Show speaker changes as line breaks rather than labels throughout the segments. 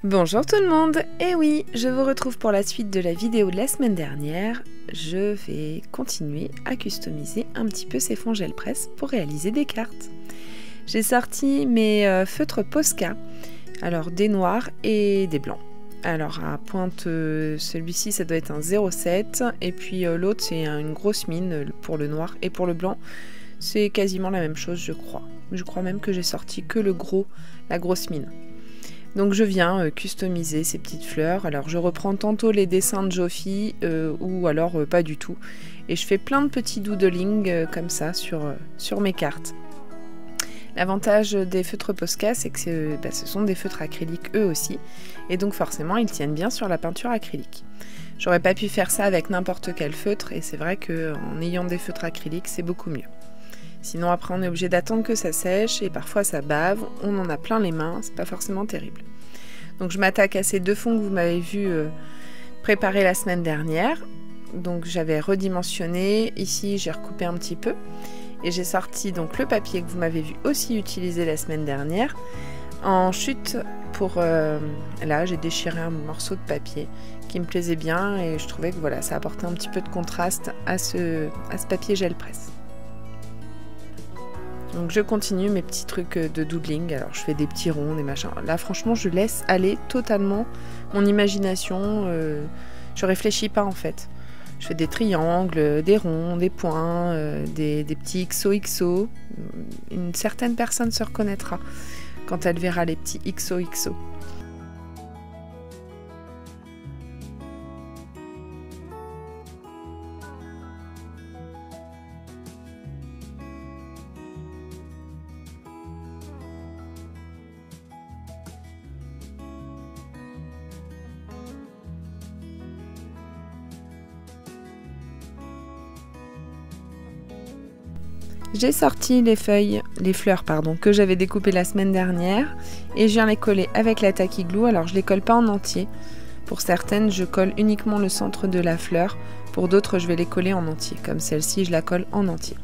Bonjour tout le monde. Et oui, je vous retrouve pour la suite de la vidéo de la semaine dernière. Je vais continuer à customiser un petit peu ces fonds gel presse pour réaliser des cartes. J'ai sorti mes feutres Posca, alors des noirs et des blancs. Alors à pointe, celui-ci ça doit être un 0,7 et puis l'autre c'est une grosse mine pour le noir et pour le blanc c'est quasiment la même chose je crois. Je crois même que j'ai sorti que le gros, la grosse mine. Donc je viens customiser ces petites fleurs. Alors je reprends tantôt les dessins de Jofi ou alors pas du tout. Et je fais plein de petits doodling comme ça sur mes cartes. L'avantage des feutres Posca, c'est que ce sont des feutres acryliques eux aussi. Et donc forcément ils tiennent bien sur la peinture acrylique. J'aurais pas pu faire ça avec n'importe quel feutre et c'est vrai qu'en ayant des feutres acryliques c'est beaucoup mieux. Sinon après on est obligé d'attendre que ça sèche et parfois ça bave, on en a plein les mains, c'est pas forcément terrible. Donc je m'attaque à ces deux fonds que vous m'avez vu préparer la semaine dernière. Donc j'avais redimensionné, ici j'ai recoupé un petit peu et j'ai sorti donc le papier que vous m'avez vu aussi utiliser la semaine dernière en chute pour là j'ai déchiré un morceau de papier qui me plaisait bien et je trouvais que voilà ça apportait un petit peu de contraste à ce papier gel presse. Donc je continue mes petits trucs de doodling, alors je fais des petits ronds, des machins. Là franchement je laisse aller totalement mon imagination, je réfléchis pas en fait. Je fais des triangles, des ronds, des points, des petits XOXO. Une certaine personne se reconnaîtra quand elle verra les petits XOXO. J'ai sorti les fleurs que j'avais découpées la semaine dernière et je viens les coller avec la Tacky Glue. Alors je les colle pas en entier. Pour certaines, je colle uniquement le centre de la fleur. Pour d'autres, je vais les coller en entier. Comme celle-ci, je la colle en entier.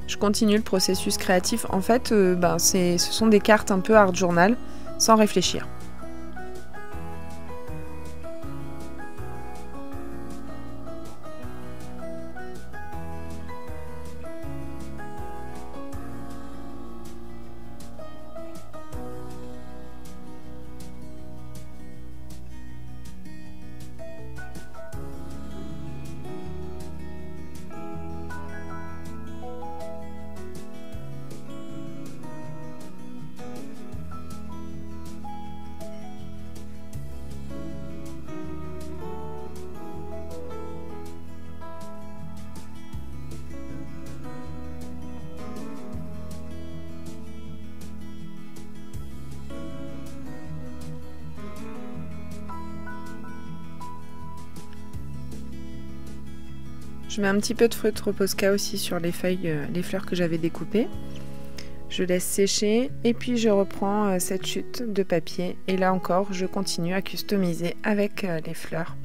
Je continue le processus créatif. En fait, ce sont des cartes un peu art journal, sans réfléchir. Je mets un petit peu de feutre Posca aussi sur les feuilles, les fleurs que j'avais découpées. Je laisse sécher et puis je reprends cette chute de papier. Et là encore, je continue à customiser avec les fleurs.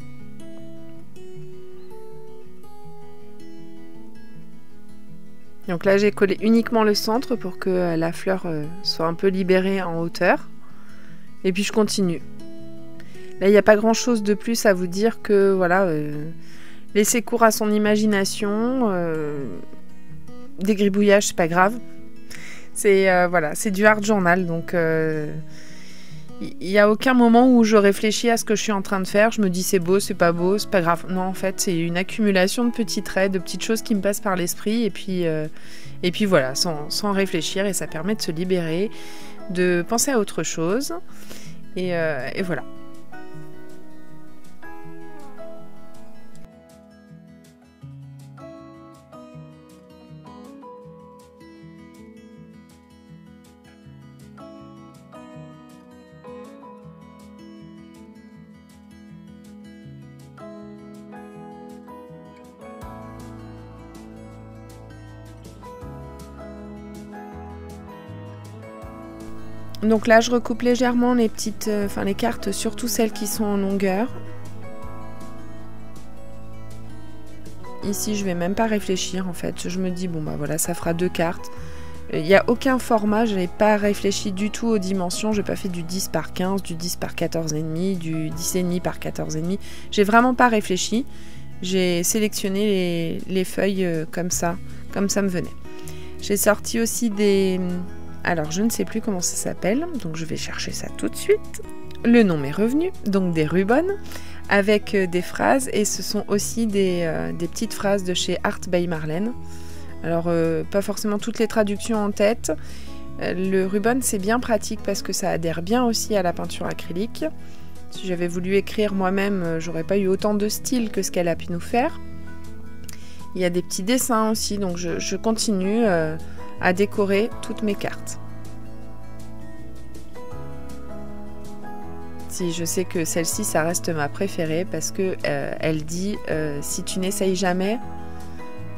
Donc là, j'ai collé uniquement le centre pour que la fleur soit un peu libérée en hauteur. Et puis je continue. Là, il n'y a pas grand-chose de plus à vous dire que voilà... laissez cours à son imagination, des gribouillages c'est pas grave, c'est du art journal donc il n'y a aucun moment où je réfléchis à ce que je suis en train de faire, je me dis c'est beau, c'est pas beau, c'est pas grave, non en fait c'est une accumulation de petits traits, de petites choses qui me passent par l'esprit et puis voilà, sans réfléchir et ça permet de se libérer, de penser à autre chose et voilà. Donc là, je recoupe légèrement les les cartes, surtout celles qui sont en longueur. Ici, je vais même pas réfléchir en fait. Je me dis, bon bah voilà, ça fera 2 cartes. Il n'y a aucun format, je n'ai pas réfléchi du tout aux dimensions. Je n'ai pas fait du 10 par 15, du 10 par 14,5, du 10,5 par 14,5. J'ai vraiment pas réfléchi. J'ai sélectionné les feuilles comme ça me venait. J'ai sorti aussi des... Alors, je ne sais plus comment ça s'appelle, donc je vais chercher ça tout de suite. Le nom m'est revenu, donc des Rubon, avec des phrases, et ce sont aussi des petites phrases de chez Art by Marlène. Alors, pas forcément toutes les traductions en tête. Le Rubon, c'est bien pratique parce que ça adhère bien aussi à la peinture acrylique. Si j'avais voulu écrire moi-même, j'aurais pas eu autant de style que ce qu'elle a pu nous faire. Il y a des petits dessins aussi, donc je continue à décorer toutes mes cartes. Si je sais que celle-ci, ça reste ma préférée parce que elle dit si tu n'essayes jamais,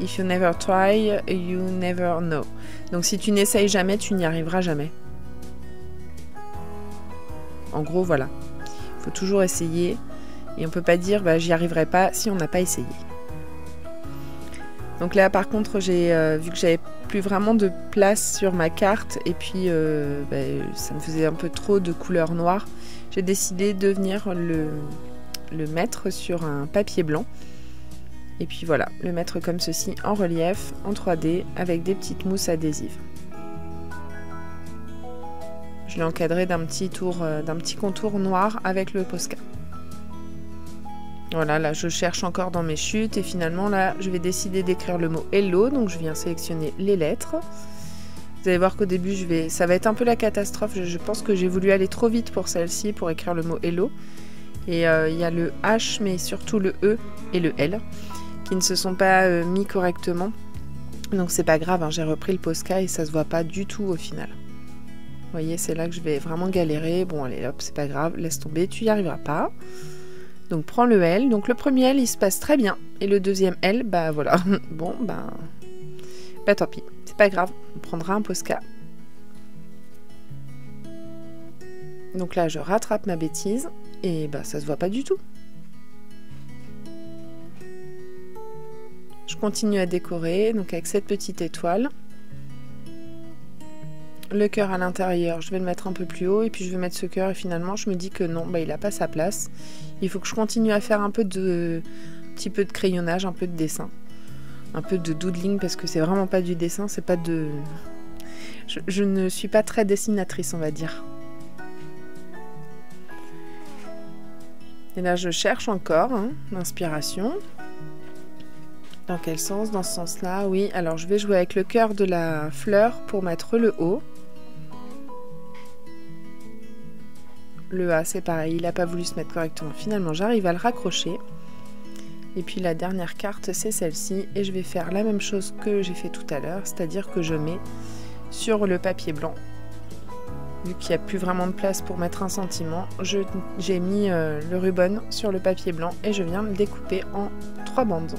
if you never try, you never know. Donc si tu n'essayes jamais, tu n'y arriveras jamais. En gros, voilà. Il faut toujours essayer et on peut pas dire bah, j'y arriverai pas si on n'a pas essayé. Donc là, par contre, j'ai vu que j'avais plus vraiment de place sur ma carte et puis ça me faisait un peu trop de couleur noire. J'ai décidé de venir le mettre sur un papier blanc. Et puis voilà, le mettre comme ceci en relief, en 3D, avec des petites mousses adhésives. Je l'ai encadré d'un petit contour noir avec le Posca. Voilà, là je cherche encore dans mes chutes et finalement là je vais décider d'écrire le mot Hello, donc je viens sélectionner les lettres. Vous allez voir qu'au début ça va être un peu la catastrophe, je pense que j'ai voulu aller trop vite pour celle-ci pour écrire le mot Hello. Et il y a le H mais surtout le E et le L qui ne se sont pas mis correctement. Donc c'est pas grave, hein, j'ai repris le Posca et ça se voit pas du tout au final. Vous voyez, c'est là que je vais vraiment galérer. Bon allez hop, c'est pas grave, laisse tomber, tu y arriveras pas. Donc prends le L, donc le premier L il se passe très bien, et le deuxième L, bah voilà, bon bah tant pis, c'est pas grave, on prendra un Posca. Donc là je rattrape ma bêtise, et bah ça se voit pas du tout. Je continue à décorer, donc avec cette petite étoile. Le cœur à l'intérieur, je vais le mettre un peu plus haut et puis je vais mettre ce cœur et finalement je me dis que non, bah, il n'a pas sa place. Il faut que je continue à faire un petit peu de crayonnage, un peu de dessin, un peu de doodling parce que c'est vraiment pas du dessin, c'est pas de... Je ne suis pas très dessinatrice, on va dire. Et là je cherche encore l'inspiration. Dans quel sens? Dans ce sens-là, oui. Alors je vais jouer avec le cœur de la fleur pour mettre le haut. Le A, c'est pareil, il n'a pas voulu se mettre correctement. Finalement, j'arrive à le raccrocher. Et puis la dernière carte, c'est celle-ci. Et je vais faire la même chose que j'ai fait tout à l'heure, c'est-à-dire que je mets sur le papier blanc. Vu qu'il n'y a plus vraiment de place pour mettre un sentiment, j'ai mis le ruban sur le papier blanc et je viens le découper en 3 bandes.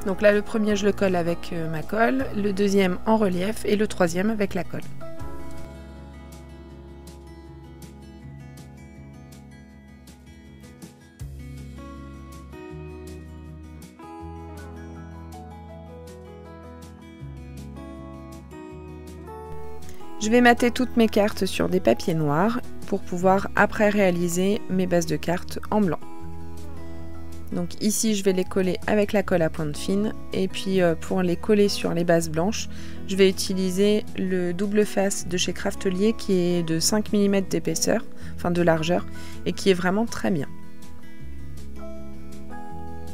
Donc là, le premier, je le colle avec ma colle, le deuxième en relief et le troisième avec la colle. Je vais mater toutes mes cartes sur des papiers noirs pour pouvoir après réaliser mes bases de cartes en blanc. Donc ici je vais les coller avec la colle à pointe fine et puis pour les coller sur les bases blanches, je vais utiliser le double face de chez Craftelier qui est de 5 mm d'épaisseur, enfin de largeur, et qui est vraiment très bien.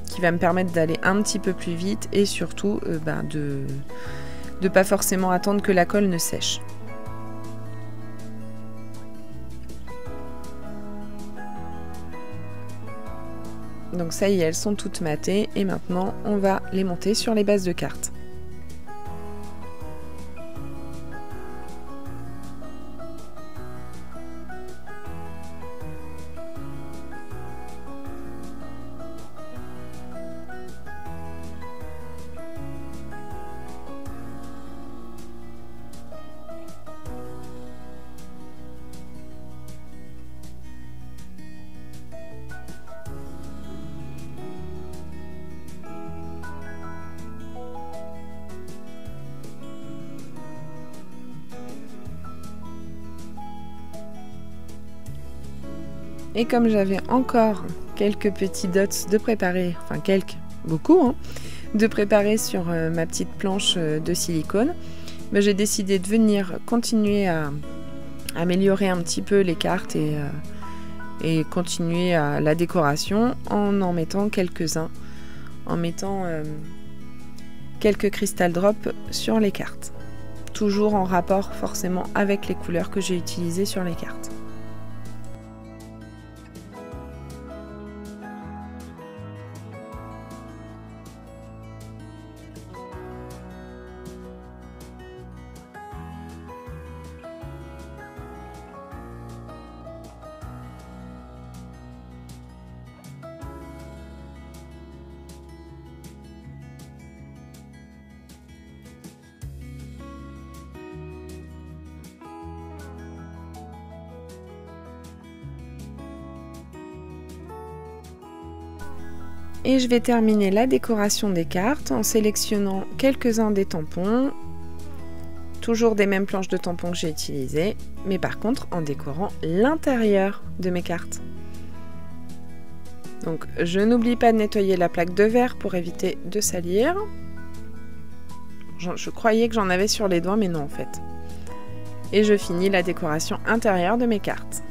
Qui va me permettre d'aller un petit peu plus vite et surtout de pas forcément attendre que la colle ne sèche. Donc ça y est, elles sont toutes matées et maintenant on va les monter sur les bases de cartes. Et comme j'avais encore quelques petits dots de préparer, enfin beaucoup, hein, de préparer sur ma petite planche de silicone, j'ai décidé de venir continuer à améliorer un petit peu les cartes et continuer à la décoration en mettant quelques-uns, en mettant quelques crystal drops sur les cartes. Toujours en rapport forcément avec les couleurs que j'ai utilisées sur les cartes. Et je vais terminer la décoration des cartes en sélectionnant quelques-uns des tampons, toujours des mêmes planches de tampons que j'ai utilisées, mais par contre en décorant l'intérieur de mes cartes. Donc je n'oublie pas de nettoyer la plaque de verre pour éviter de salir. Je croyais que j'en avais sur les doigts, mais non en fait. Et je finis la décoration intérieure de mes cartes.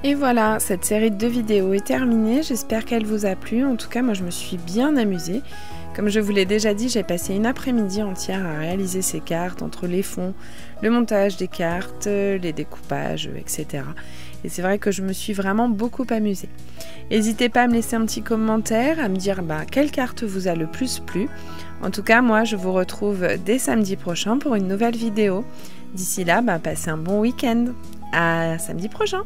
Et voilà, cette série de 2 vidéos est terminée, j'espère qu'elle vous a plu. En tout cas, moi je me suis bien amusée. Comme je vous l'ai déjà dit, j'ai passé une après-midi entière à réaliser ces cartes, entre les fonds, le montage des cartes, les découpages, etc. Et c'est vrai que je me suis vraiment beaucoup amusée. N'hésitez pas à me laisser un petit commentaire, à me dire quelle carte vous a le plus plu. En tout cas, moi je vous retrouve dès samedi prochain pour une nouvelle vidéo. D'ici là, passez un bon week-end. À samedi prochain!